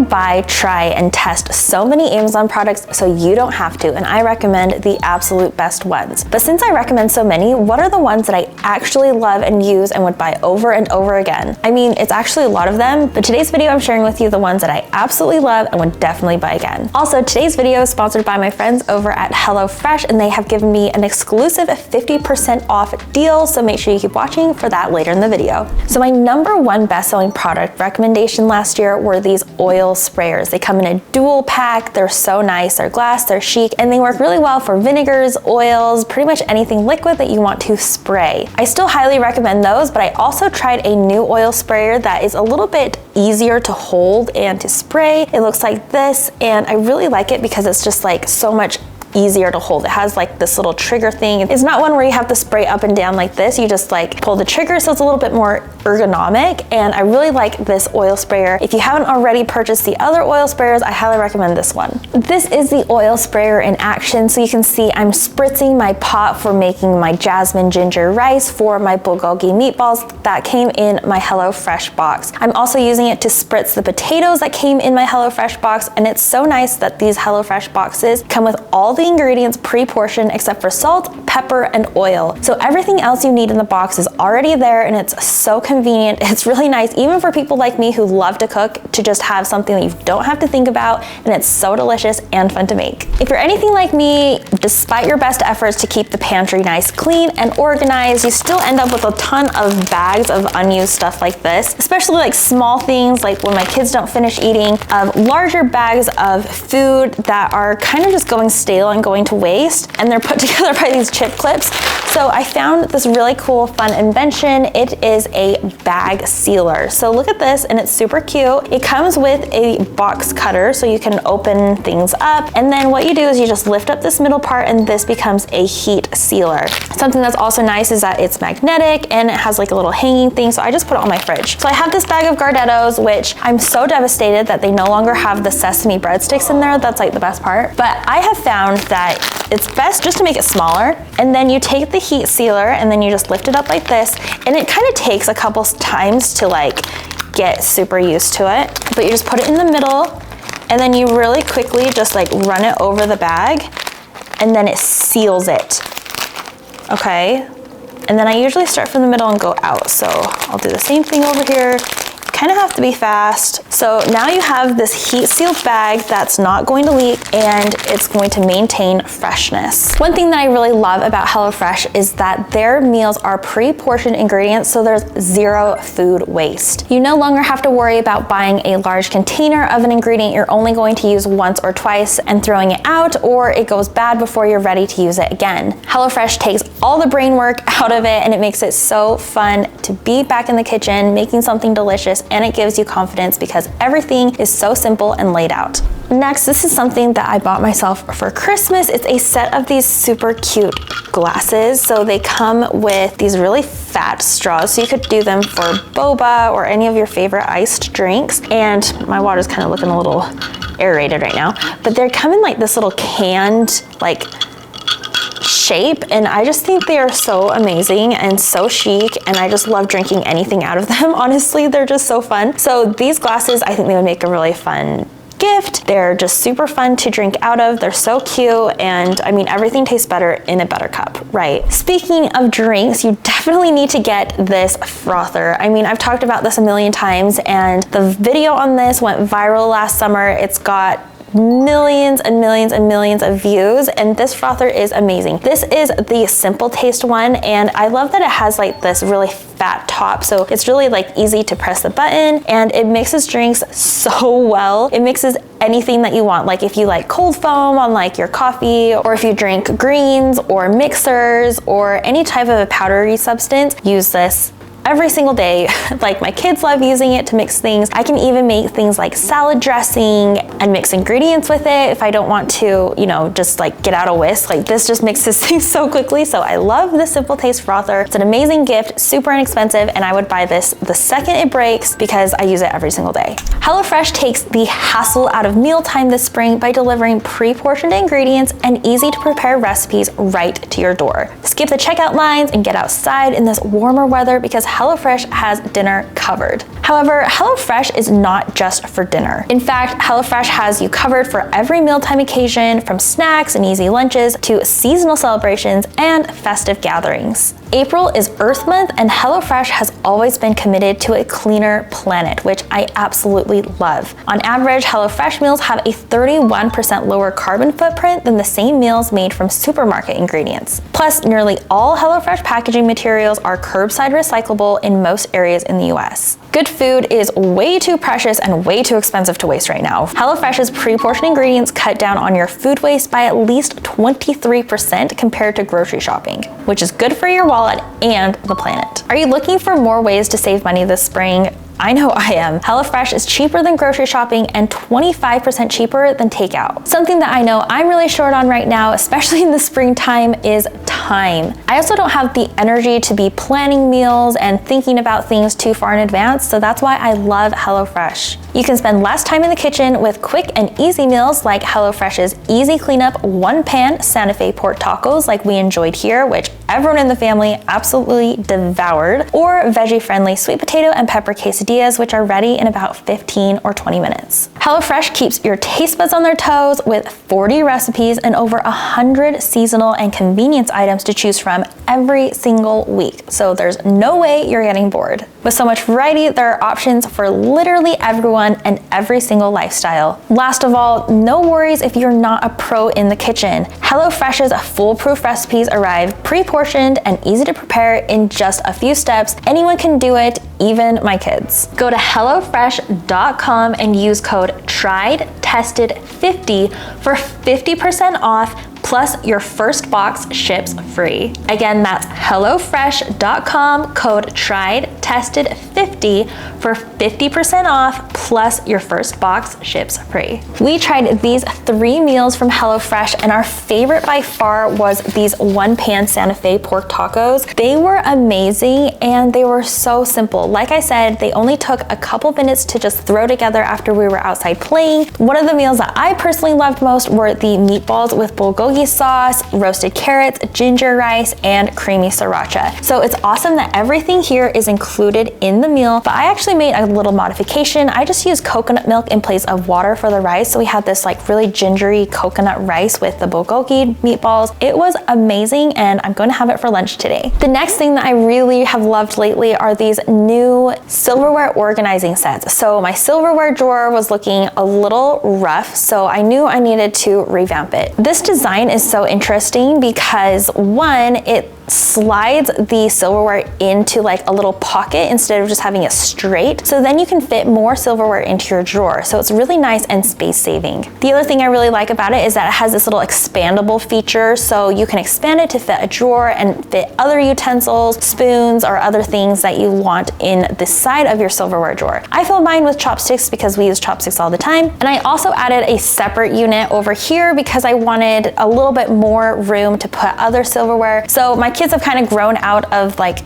buy, try, and test so many Amazon products so you don't have to, and I recommend the absolute best ones. But since I recommend so many, what are the ones that I actually love and use and would buy over and over again? I mean, it's actually a lot of them, but today's video I'm sharing with you the ones that I absolutely love and would definitely buy again. Also, today's video is sponsored by my friends over at HelloFresh, and they have given me an exclusive 50% off deal, so make sure you keep watching for that later in the video. So my number one best-selling product recommendation last year were these oil sprayers. They come in a dual pack, they're so nice, they're glass, they're chic, and they work really well for vinegars, oils, pretty much anything liquid that you want to spray. I still highly recommend those, but I also tried a new oil sprayer that is a little bit easier to hold and to spray. It looks like this, and I really like it because it's just like so much easier to hold. It has like this little trigger thing. It's not one where you have to spray up and down like this. You just like pull the trigger, so it's a little bit more ergonomic, and I really like this oil sprayer. If you haven't already purchased the other oil sprayers, I highly recommend this one. This is the oil sprayer in action, so you can see I'm spritzing my pot for making my jasmine ginger rice for my bulgogi meatballs that came in my HelloFresh box. I'm also using it to spritz the potatoes that came in my HelloFresh box, and it's so nice that these HelloFresh boxes come with all the ingredients pre-portioned except for salt, pepper, and oil. So everything else you need in the box is already there, and it's so convenient. It's really nice, even for people like me who love to cook, to just have something that you don't have to think about, and it's so delicious and fun to make. If you're anything like me, despite your best efforts to keep the pantry nice, clean, and organized, you still end up with a ton of bags of unused stuff like this, especially like small things like when my kids don't finish eating, larger bags of food that are kind of just going stale and going to waste, and they're put together by these chip clips. So I found this really cool, fun invention. It is a bag sealer. So look at this, and it's super cute. It comes with a box cutter, so you can open things up, and then what you do is you just lift up this middle part, and this becomes a heat sealer. Something that's also nice is that it's magnetic, and it has like a little hanging thing, so I just put it on my fridge. So I have this bag of Gardettos, which I'm so devastated that they no longer have the sesame breadsticks in there. That's like the best part. But I have found that it's best just to make it smaller, and then you take the heat sealer and then you just lift it up like this, and it kind of takes a couple times to like get super used to it, but you just put it in the middle, and then you really quickly just like run it over the bag, and then it seals it. Okay, and then I usually start from the middle and go out, so I'll do the same thing over here. Kind of have to be fast. So now you have this heat sealed bag that's not going to leak, and it's going to maintain freshness. One thing that I really love about HelloFresh is that their meals are pre-portioned ingredients, so there's zero food waste. You no longer have to worry about buying a large container of an ingredient you're only going to use once or twice and throwing it out, or it goes bad before you're ready to use it again. HelloFresh takes all the brain work out of it, and it makes it so fun to be back in the kitchen making something delicious, and it gives you confidence because everything is so simple and laid out. Next, this is something that I bought myself for Christmas. It's a set of these super cute glasses. So they come with these really fat straws, so you could do them for boba or any of your favorite iced drinks. And my water's kind of looking a little aerated right now, but they come in like this little canned like shape, and I just think they are so amazing and so chic, and I just love drinking anything out of them. Honestly, they're just so fun. So these glasses, I think they would make a really fun gift. They're just super fun to drink out of. They're so cute, and I mean, everything tastes better in a better cup, right? Speaking of drinks, you definitely need to get this frother. I mean, I've talked about this a million times, and the video on this went viral last summer. It's got millions and millions and millions of views, and this frother is amazing. This is the Simple Taste one, and I love that it has like this really fat top, so it's really like easy to press the button, and it mixes drinks so well. It mixes anything that you want, like if you like cold foam on like your coffee, or if you drink greens or mixers or any type of a powdery substance, use this every single day. Like my kids love using it to mix things. I can even make things like salad dressing and mix ingredients with it if I don't want to, you know, just like get out a whisk. Like this just mixes things so quickly. So I love the Simple Taste frother. It's an amazing gift, super inexpensive, and I would buy this the second it breaks because I use it every single day. HelloFresh takes the hassle out of mealtime this spring by delivering pre-portioned ingredients and easy to prepare recipes right to your door. Skip the checkout lines and get outside in this warmer weather because HelloFresh has dinner covered. However, HelloFresh is not just for dinner. In fact, HelloFresh has you covered for every mealtime occasion, from snacks and easy lunches to seasonal celebrations and festive gatherings. April is Earth Month, and HelloFresh has always been committed to a cleaner planet, which I absolutely love. On average, HelloFresh meals have a 31% lower carbon footprint than the same meals made from supermarket ingredients. Plus, nearly all HelloFresh packaging materials are curbside recyclable in most areas in the US. Good food is way too precious and way too expensive to waste right now. HelloFresh's pre-portioned ingredients cut down on your food waste by at least 23% compared to grocery shopping, which is good for your wallet and the planet. Are you looking for more ways to save money this spring? I know I am. HelloFresh is cheaper than grocery shopping and 25% cheaper than takeout. Something that I know I'm really short on right now, especially in the springtime, is time. I also don't have the energy to be planning meals and thinking about things too far in advance, so that's why I love HelloFresh. You can spend less time in the kitchen with quick and easy meals like HelloFresh's easy cleanup one-pan Santa Fe pork tacos like we enjoyed here, which everyone in the family absolutely devoured, or veggie-friendly sweet potato and pepper quesadillas, which are ready in about 15 or 20 minutes. HelloFresh keeps your taste buds on their toes with 40 recipes and over 100 seasonal and convenience items to choose from every single week, so there's no way you're getting bored. With so much variety, there are options for literally everyone and every single lifestyle. Last of all, no worries if you're not a pro in the kitchen. HelloFresh's foolproof recipes arrive pre-portioned and easy to prepare in just a few steps. Anyone can do it, even my kids. Go to HelloFresh.com and use code TRIEDTESTED50 for 50% off, plus your first box ships free. Again, that's HelloFresh.com, code TRIEDTESTED50 for 50% off, plus your first box ships free. We tried these 3 meals from HelloFresh, and our favorite by far was these one-pan Santa Fe pork tacos. They were amazing, and they were so simple. Like I said, they only took a couple minutes to just throw together after we were outside playing. One of the meals that I personally loved most were the meatballs with bulgogi sauce, roasted carrots, ginger rice, and creamy sriracha. So it's awesome that everything here is included in the meal, but I actually made a little modification. I just used coconut milk in place of water for the rice, so we had this like really gingery coconut rice with the bulgogi meatballs. It was amazing, and I'm going to have it for lunch today. The next thing that I really have loved lately are these new silverware organizing sets. So my silverware drawer was looking a little rough, so I knew I needed to revamp it. This design is so interesting because, one, it slides the silverware into like a little pocket instead of just having it straight. So then you can fit more silverware into your drawer. So it's really nice and space saving. The other thing I really like about it is that it has this little expandable feature. So you can expand it to fit a drawer and fit other utensils, spoons, or other things that you want in the side of your silverware drawer. I filled mine with chopsticks because we use chopsticks all the time. And I also added a separate unit over here because I wanted a little bit more room to put other silverware. So my kids have kind of grown out of like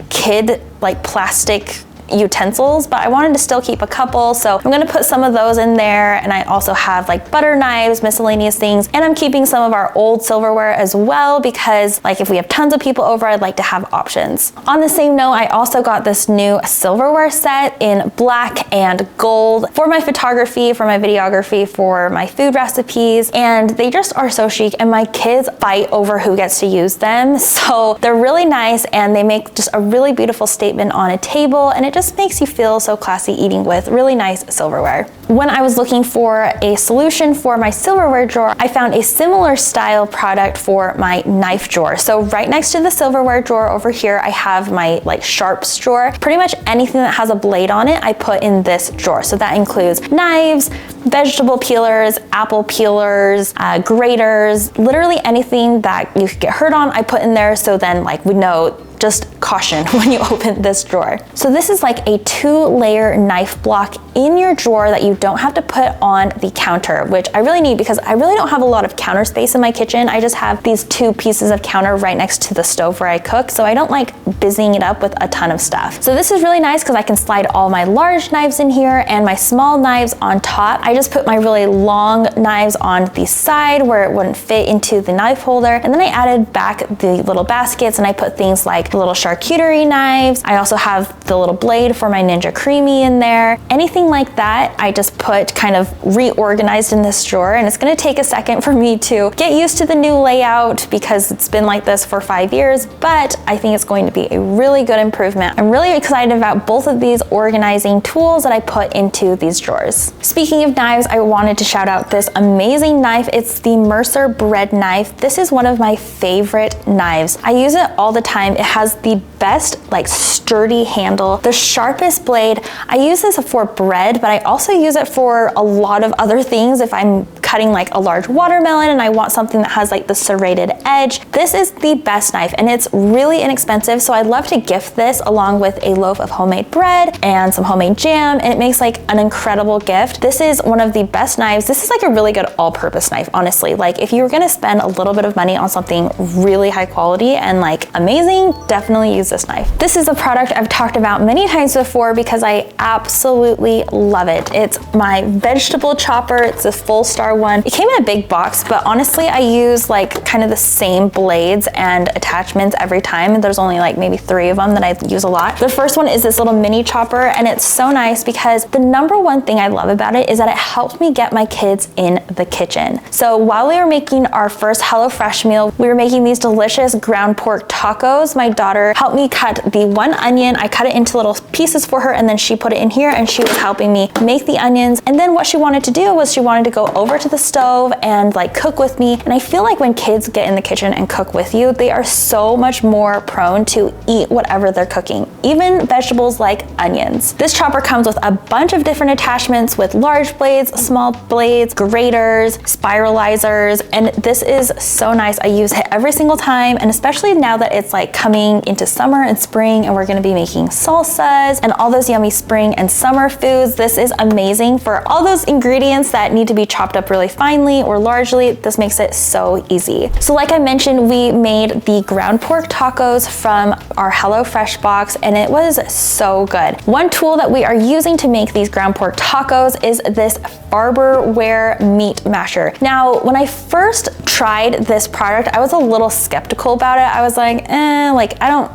plastic utensils, but I wanted to still keep a couple, so I'm gonna put some of those in there. And I also have like butter knives, miscellaneous things, and I'm keeping some of our old silverware as well because like if we have tons of people over, I'd like to have options. On the same note, I also got this new silverware set in black and gold for my photography, for my videography, for my food recipes, and they just are so chic, and my kids fight over who gets to use them. So they're really nice, and they make just a really beautiful statement on a table, and it just makes you feel so classy eating with really nice silverware. When I was looking for a solution for my silverware drawer, I found a similar style product for my knife drawer. So right next to the silverware drawer over here, I have my like sharps drawer. Pretty much anything that has a blade on it, I put in this drawer. So that includes knives, vegetable peelers, apple peelers, graters, literally anything that you could get hurt on, I put in there. So then like we know, just caution when you open this drawer. So this is like a 2-layer knife block in your drawer that you don't have to put on the counter, which I really need because I really don't have a lot of counter space in my kitchen. I just have these 2 pieces of counter right next to the stove where I cook, so I don't like busying it up with a ton of stuff. So this is really nice because I can slide all my large knives in here and my small knives on top. I I just put my really long knives on the side where it wouldn't fit into the knife holder. And then I added back the little baskets and I put things like the little charcuterie knives. I also have the little blade for my Ninja Creamy in there. Anything like that, I just put kind of reorganized in this drawer, and it's gonna take a second for me to get used to the new layout because it's been like this for 5 years, but I think it's going to be a really good improvement. I'm really excited about both of these organizing tools that I put into these drawers. Speaking of knives, I wanted to shout out this amazing knife. It's the Mercer bread knife. This is one of my favorite knives. I use it all the time. It has the best, like, sturdy handle, the sharpest blade. I use this for bread, but I also use it for a lot of other things. If I'm cutting like a large watermelon and I want something that has like the serrated edge, this is the best knife, and it's really inexpensive. So I'd love to gift this along with a loaf of homemade bread and some homemade jam, and it makes like an incredible gift. This is one of the best knives. This is like a really good all-purpose knife, honestly. Like, if you were gonna spend a little bit of money on something really high quality and like amazing, definitely use this knife. This is a product I've talked about many times before because I absolutely love it. It's my vegetable chopper. It's a full star one. It came in a big box, but honestly, I use like kind of the same blades and attachments every time. There's only like maybe 3 of them that I use a lot. The first one is this little mini chopper, and it's so nice because the number one thing I love about it is that it helped me get my kids in the kitchen. So while we were making our first HelloFresh meal, we were making these delicious ground pork tacos. My daughter helped me cut the one onion. I cut it into little pieces for her, and then she put it in here, and she was helping me make the onions. And then what she wanted to do was she wanted to go over to the stove and like cook with me. And I feel like when kids get in the kitchen and cook with you, they are so much more prone to eat whatever they're cooking, even vegetables like onions. This chopper comes with a bunch of different attachments with large blades, small blades, graters, spiralizers, and this is so nice. I use it every single time, and especially now that it's like coming into summer and spring and we're gonna be making salsas and all those yummy spring and summer foods. This is amazing for all those ingredients that need to be chopped up really finely or largely. This makes it so easy. So like I mentioned, we made the ground pork tacos from our HelloFresh box, and it was so good. One tool that we are using to make these ground pork tacos is this Farberware meat masher. Now, when I first tried this product, I was a little skeptical about it. I was like,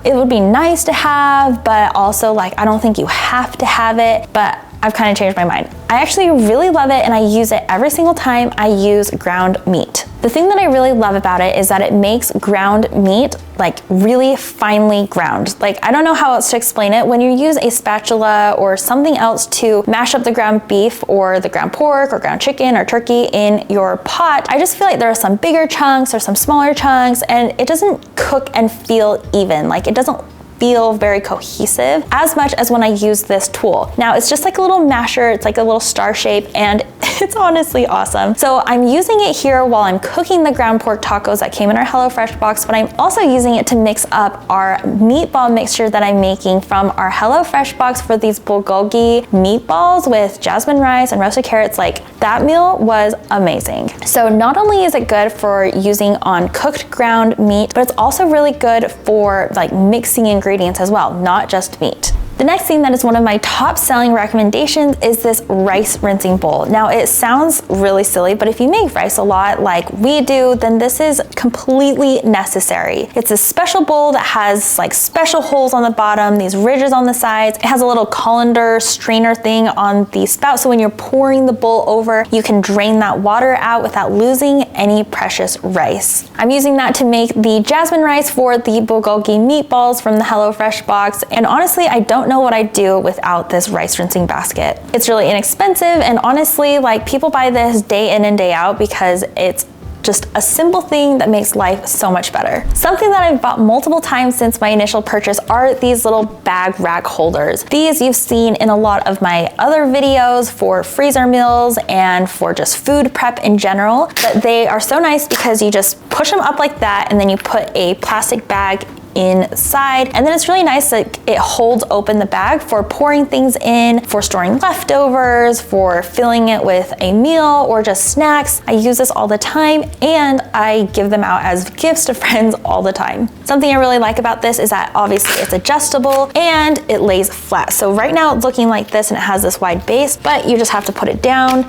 it would be nice to have, but also like, I don't think you have to have it, but I've kind of changed my mind. I actually really love it, and I use it every single time I use ground meat. The thing that I really love about it is that it makes ground meat like really finely ground. Like, I don't know how else to explain it. When you use a spatula or something else to mash up the ground beef or the ground pork or ground chicken or turkey in your pot, I just feel like there are some bigger chunks or some smaller chunks, and it doesn't cook and feel even. Like, it doesn't feel very cohesive as much as when I use this tool. Now, it's just like a little masher. It's like a little star shape, and it's honestly awesome. So I'm using it here while I'm cooking the ground pork tacos that came in our HelloFresh box, but I'm also using it to mix up our meatball mixture that I'm making from our HelloFresh box for these bulgogi meatballs with jasmine rice and roasted carrots. Like, that meal was amazing. So not only is it good for using on cooked ground meat, but it's also really good for like mixing ingredients as well, not just meat. The next thing that is one of my top selling recommendations is this rice rinsing bowl. Now, it sounds really silly, but if you make rice a lot like we do, then this is completely necessary. It's a special bowl that has like special holes on the bottom, these ridges on the sides. It has a little colander strainer thing on the spout, so when you're pouring the bowl over, you can drain that water out without losing any precious rice. I'm using that to make the jasmine rice for the bulgogi meatballs from the HelloFresh box, and honestly, I don't know what I'd do without this rice rinsing basket. It's really inexpensive, and honestly, like, people buy this day in and day out because it's just a simple thing that makes life so much better. Something that I've bought multiple times since my initial purchase are these little bag rack holders. These you've seen in a lot of my other videos for freezer meals and for just food prep in general, but they are so nice because you just push them up like that, and then you put a plastic bag inside, and then it's really nice that it holds open the bag for pouring things in, for storing leftovers, for filling it with a meal or just snacks. I use this all the time, and I give them out as gifts to friends all the time. Something I really like about this is that obviously it's adjustable and it lays flat. So right now it's looking like this and it has this wide base, but you just have to put it down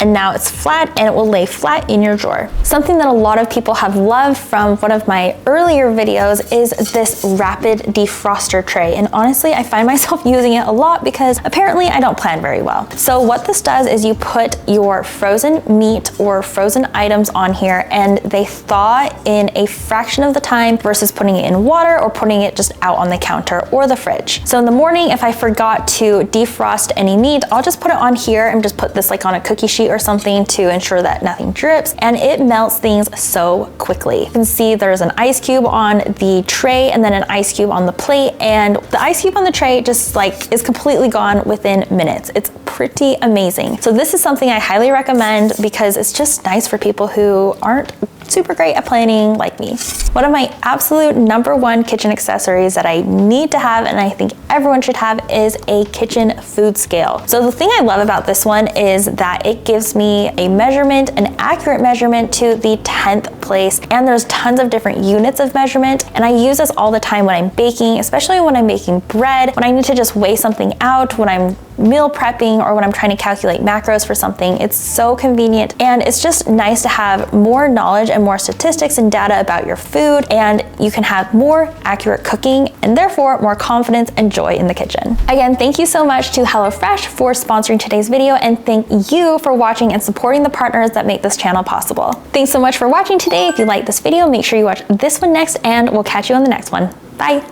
and now it's flat and it will lay flat in your drawer. Something that a lot of people have loved from one of my earlier videos is this rapid defroster tray. And honestly, I find myself using it a lot because apparently I don't plan very well. So what this does is you put your frozen meat or frozen items on here and they thaw in a fraction of the time versus putting it in water or putting it just out on the counter or the fridge. So in the morning, if I forgot to defrost any meat, I'll just put it on here and just put this like on a cookie sheet or something to ensure that nothing drips, and it melts things so quickly. You can see there's an ice cube on the tray and then an ice cube on the plate, and the ice cube on the tray just like is completely gone within minutes. It's pretty amazing. So this is something I highly recommend because it's just nice for people who aren't super great at planning like me. One of my absolute #1 kitchen accessories that I need to have, and I think everyone should have, is a kitchen food scale. So the thing I love about this one is that it gives me a measurement, an accurate measurement to the 10th place, and there's tons of different units of measurement, and I use this all the time when I'm baking, especially when I'm making bread, when I need to just weigh something out, when I'm meal prepping, or when I'm trying to calculate macros for something. It's so convenient, and it's just nice to have more knowledge and more statistics and data about your food, and you can have more accurate cooking and therefore more confidence and joy in the kitchen. Again, thank you so much to HelloFresh for sponsoring today's video, and thank you for watching and supporting the partners that make this channel possible. Thanks so much for watching today. If you liked this video, make sure you watch this one next, and we'll catch you on the next one. Bye.